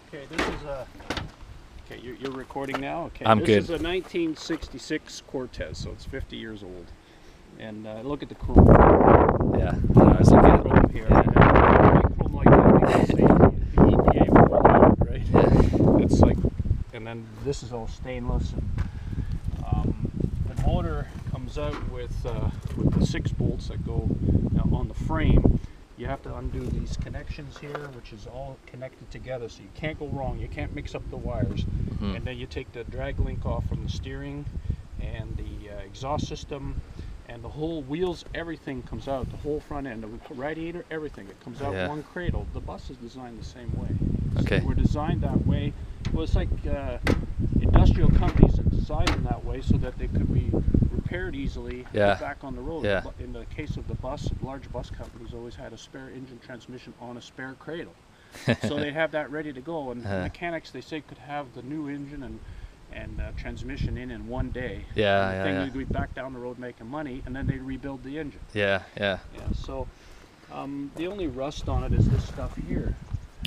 Okay, this is a. Okay, you're recording now. Okay, I'm good. This is a 1966 Cortez, so it's 50 years old. And look at the chrome. Yeah, I was looking at Chrome here. Yeah. Chrome like that, because the EPA won't allow it, right? Yeah. It's like, and then this is all stainless. And, the motor comes out with the 6 bolts that go on the frame. You have to undo these connections here, which is all connected together, so you can't go wrong. You can't mix up the wires. Mm-hmm. And then you take the drag link off from the steering and the exhaust system, and the whole wheels, everything comes out. The whole front end, the radiator, everything. It comes out one cradle. The bus is designed the same way. Okay. So we're designed that way. Well, it's like industrial companies that designed them that way so that they could be repaired easily and get back on the road. Yeah. In the case of the bus, large bus companies always had a spare engine transmission on a spare cradle. So they have that ready to go. And mechanics, they say, could have the new engine and transmission in one day. Yeah, and the thing would be back down the road making money, and then they rebuild the engine. Yeah. So the only rust on it is this stuff here.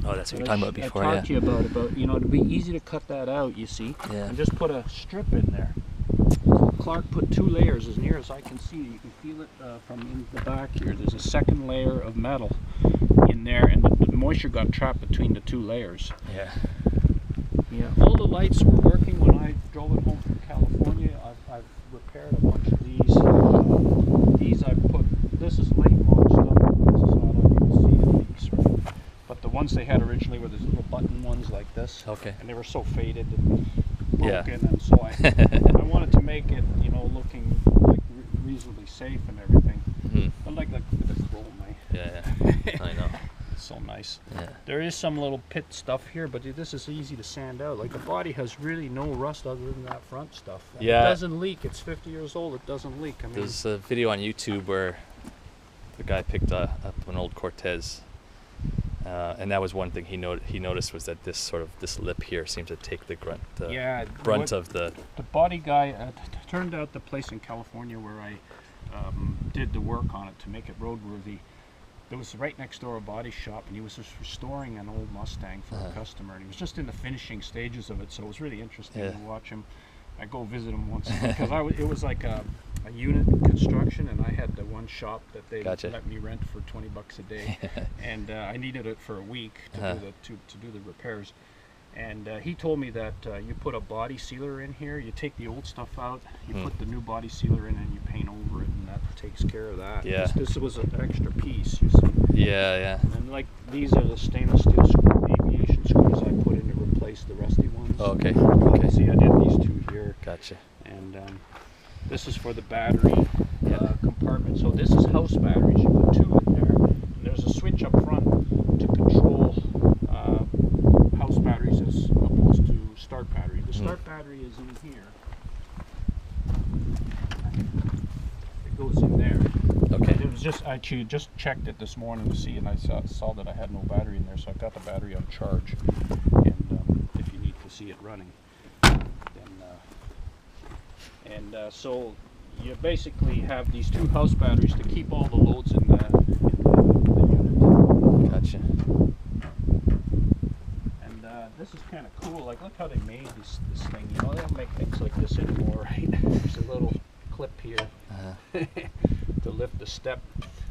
Oh, that's what you were talking about before. I talked to you about it'd be easy to cut that out, you see, and just put a strip in there. Clark put 2 layers as near as I can see. You can feel it from in the back here. There's a second layer of metal in there, and the moisture got trapped between the 2 layers. Yeah, all the lights were working when I drove it home from California. I've repaired a bunch of these. These I put, this is late model stuff. This is not you can see the leaks, right? But the ones they had originally were these little button ones like this. Okay. And they were so faded and broken, and so I wanted to make it, looking like reasonably safe and everything. Mm-hmm. I like the chrome. I know. It's so nice. Yeah. There is some little pit stuff here, but this is easy to sand out. Like the body has really no rust other than that front stuff. And it doesn't leak. It's 50 years old. It doesn't leak. I mean, there's a video on YouTube where the guy picked up an old Cortez, and that was one thing he noticed was that this lip here seems to take the brunt of the. The body guy turned out the place in California where I did the work on it to make it roadworthy. There was right next door a body shop, and he was just restoring an old Mustang for a customer, and he was just in the finishing stages of it, so it was really interesting to watch him. I go visit him once because it was like a unit construction, and I had the one shop that they let me rent for $20 a day, and I needed it for a week to do the repairs. And he told me that you put a body sealer in here, you take the old stuff out, you put the new body sealer in, and you paint over it, and that takes care of that. Yeah. This was an extra piece, you see. Yeah. And like these are the stainless steel aviation screws I put in to replace the rusty ones. Oh, okay. See, I did these 2 here. Gotcha. And this is for the battery compartment. So this is house batteries. You put 2 in there, and there's a switch up front to control house batteries as opposed to start battery. The start battery is in here. It goes in there. Okay. It was just I just checked it this morning to see, and I saw that I had no battery in there, so I got the battery on charge. And if you need to see it running, then so you basically have these 2 house batteries to keep all the loads in the unit. Gotcha. This is kind of cool. Like, look how they made this thing. They don't make things like this anymore, right? There's a little clip here to lift the step,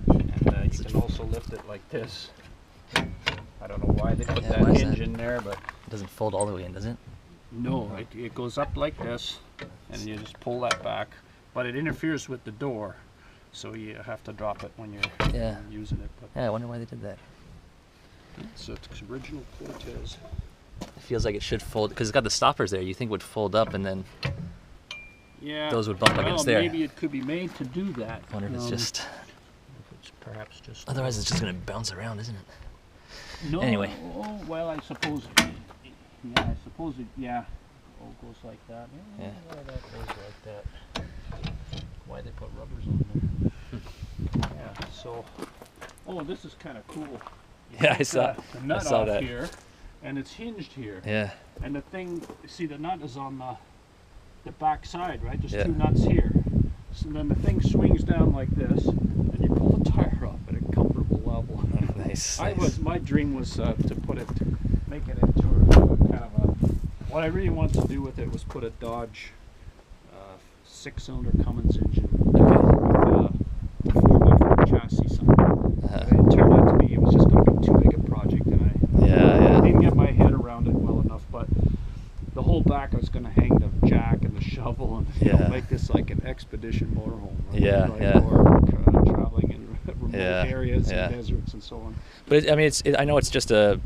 and you can also lift it like this. I don't know why they put that hinge in there, but it doesn't fold all the way in, does it? No, it goes up like this, and you just pull that back. But it interferes with the door, so you have to drop it when you're using it. But I wonder why they did that. So it's original Cortez. It feels like it should fold because it's got the stoppers there. You think would fold up and then those would bump against there. Maybe it could be made to do that. I wonder if it's perhaps just. Otherwise, it's just going to bounce around, isn't it? No. Anyway. Oh, well, I suppose. Yeah, I suppose it. Yeah. Oh, goes like that. Yeah. Why that goes like that? Why they put rubbers on there? Yeah. So. Oh, this is kind of cool. Yeah, I saw. The nut saw off that. Here, and it's hinged here. Yeah. And the thing, see, the nut is on the back side, right? There's 2 nuts here. So then the thing swings down like this, and you pull the tire up at a comfortable level. Nice. My dream was to make it into what I really wanted to do with it was put a Dodge 6-cylinder Cummins engine with a 4x4 chassis. It turned out to be, it was just going to be too big a project, and I didn't get my head around it well enough. But the whole back, I was going to hang the jack and the shovel and you know, make this like an expedition motorhome. Right? Or traveling in remote areas and deserts and so on. But I mean, I know it's just a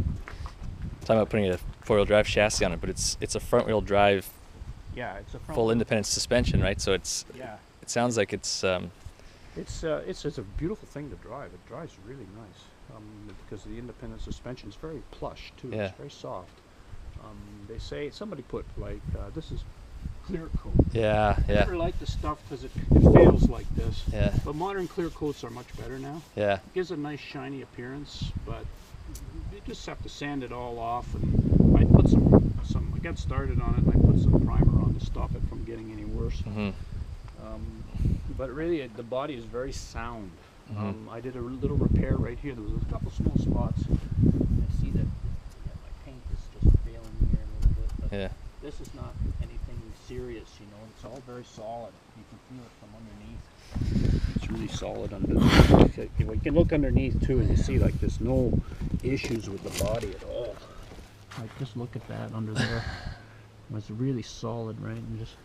talking about putting a 4-wheel drive chassis on it, but it's a front-wheel drive. Yeah, it's a full independent suspension, right? So it's it sounds like it's a beautiful thing to drive. It drives really nice because the independent suspension is very plush too. Yeah. It's very soft. They say somebody put like this is clear coat. Yeah. I never like the stuff because it fails like this. Yeah. But modern clear coats are much better now. Yeah. It gives a nice shiny appearance, but you just have to sand it all off. And I put some. I got started on it. And I put some primer on to stop it from getting any worse. Mm-hmm. But really, the body is very sound. Mm-hmm. I did a little repair right here. There was a couple small spots. I see that my paint is just failing here a little bit. But this is not anything serious, you know. It's all very solid. You can feel it from underneath. It's really solid underneath. You can look underneath too, and you see like there's no issues with the body at all. Like just look at that under there. It's really solid, right? And just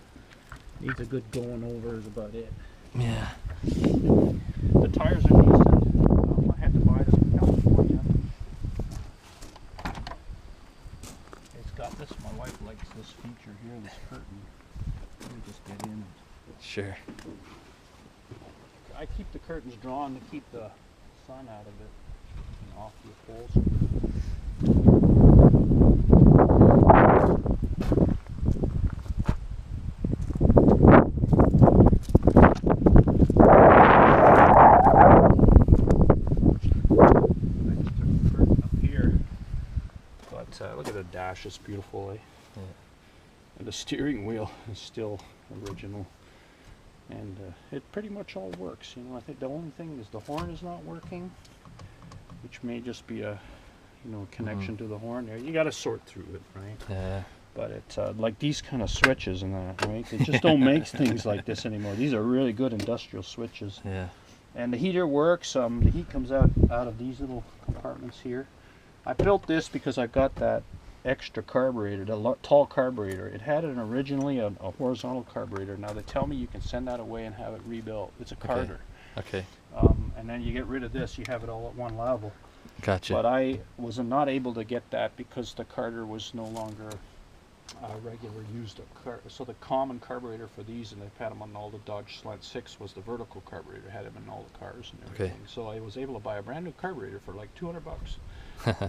needs a good going over is about it. Yeah. The tires are decent. I had to buy them in California. It's got this. My wife likes this feature here, this curtain. Let me just get in. Sure. I keep the curtains drawn to keep the sun out of it and off the upholstery. Look at the dash, it's beautiful, eh? Yeah. And the steering wheel is still original. And it pretty much all works, you know. I think the only thing is the horn is not working, which may just be a, you know, connection to the horn there. You got to sort through it, right? Yeah. But it's like these kind of switches and that, right? They just don't make things like this anymore. These are really good industrial switches. Yeah. And the heater works. The heat comes out of these little compartments here. I built this because I got that extra carburetor, the tall carburetor. It had originally a horizontal carburetor. Now they tell me you can send that away and have it rebuilt. It's a Carter. Okay. And then you get rid of this. You have it all at one level. Gotcha. But I was not able to get that because the Carter was no longer regular used. So the common carburetor for these, and they've had them on all the Dodge Slant 6, was the vertical carburetor. Had them in all the cars and everything. Okay. So I was able to buy a brand new carburetor for like $200.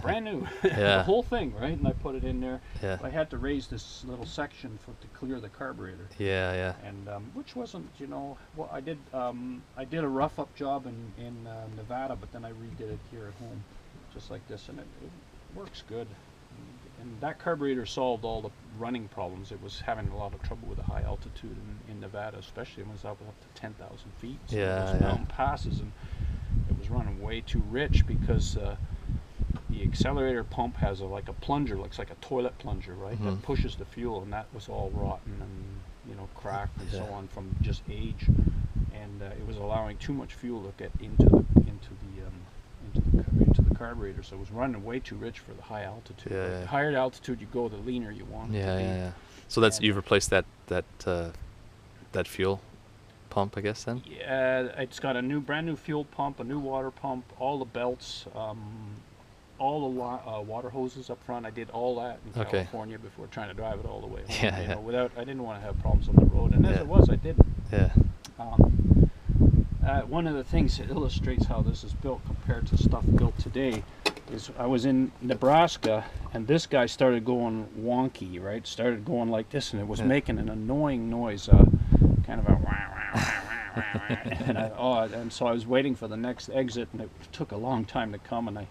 Brand new. The whole thing, right? And I put it in there. Yeah. I had to raise this little section to clear the carburetor. Yeah. And which wasn't, you know, well, I did a rough up job in Nevada, but then I redid it here at home, just like this, and it works good. And that carburetor solved all the running problems. It was having a lot of trouble with the high altitude in Nevada, especially when it was up to 10,000 feet. So those mountain passes, and it was running way too rich because the accelerator pump has like a plunger, looks like a toilet plunger, right? That pushes the fuel, and that was all rotten and, you know, cracked and so on from just age, and it was allowing too much fuel to get into the carburetor, so it was running way too rich for the high altitude. The higher altitude you go, the leaner you want it to be. Yeah. So you've replaced that fuel pump, I guess, then? Yeah, it's got a brand new fuel pump, a new water pump, all the belts, all the water hoses up front. I did all that in California before trying to drive it all the way home. You know, I didn't want to have problems on the road, and as it was, I didn't. Yeah. One of the things that illustrates how this is built compared to stuff built today is I was in Nebraska, and this guy started going wonky, right? Started going like this, and it was making an annoying noise, kind of a and so I was waiting for the next exit, and it took a long time to come, and I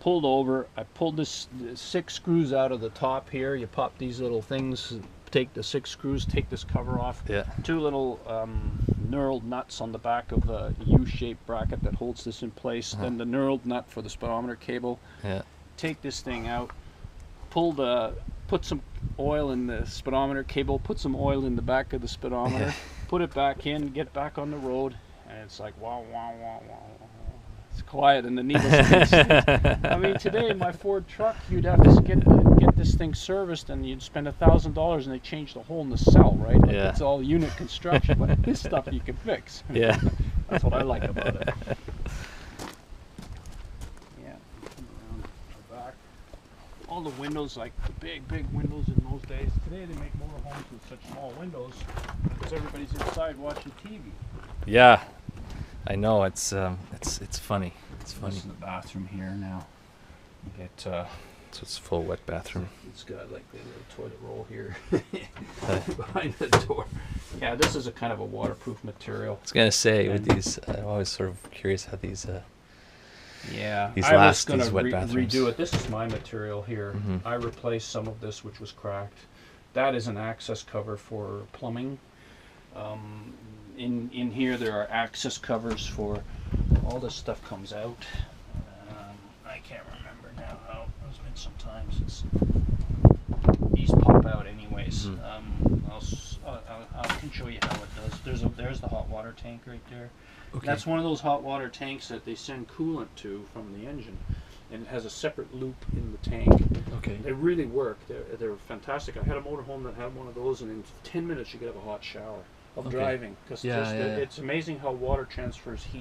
pulled over. I pulled this 6 screws out of the top here. You pop these little things, take the 6 screws, take this cover off. 2 little knurled nuts on the back of the U-shaped bracket that holds this in place. Then the knurled nut for the speedometer cable. Take this thing out. Pull put some oil in the speedometer cable, put some oil in the back of the speedometer, put it back in, get back on the road, and it's like wow, wow, wow, wow. It's quiet, and the needles space. I mean, today my Ford truck, you'd have to get this thing serviced, and you'd spend $1,000, and they change the hole in the cell, right? Like it's all unit construction, but this stuff you can fix. Yeah. That's what I like about it. Yeah. Come around the back. All the windows, like the big windows in those days. Today they make motorhomes with such small windows because everybody's inside watching TV. Yeah. I know, it's funny. It's funny. This is the bathroom here now. You get so it's a full wet bathroom. It's got like the little toilet roll here behind the door. Yeah, this is a kind of a waterproof material. I was gonna say with these, I'm always sort of curious how these. Yeah, these I last was these wet going to bathrooms. redo it. This is my material here. I replaced some of this which was cracked. That is an access cover for plumbing. In here there are access covers for all this stuff comes out. I can't remember now how it's been some time since these pop out anyways. I can show you how it does. There's the hot water tank right there. Okay. That's one of those hot water tanks that they send coolant to from the engine, and it has a separate loop in the tank. Okay. They really work. They're fantastic. I had a motorhome that had one of those, and in 10 minutes you could have a hot shower of driving. Because it's amazing how water transfers heat.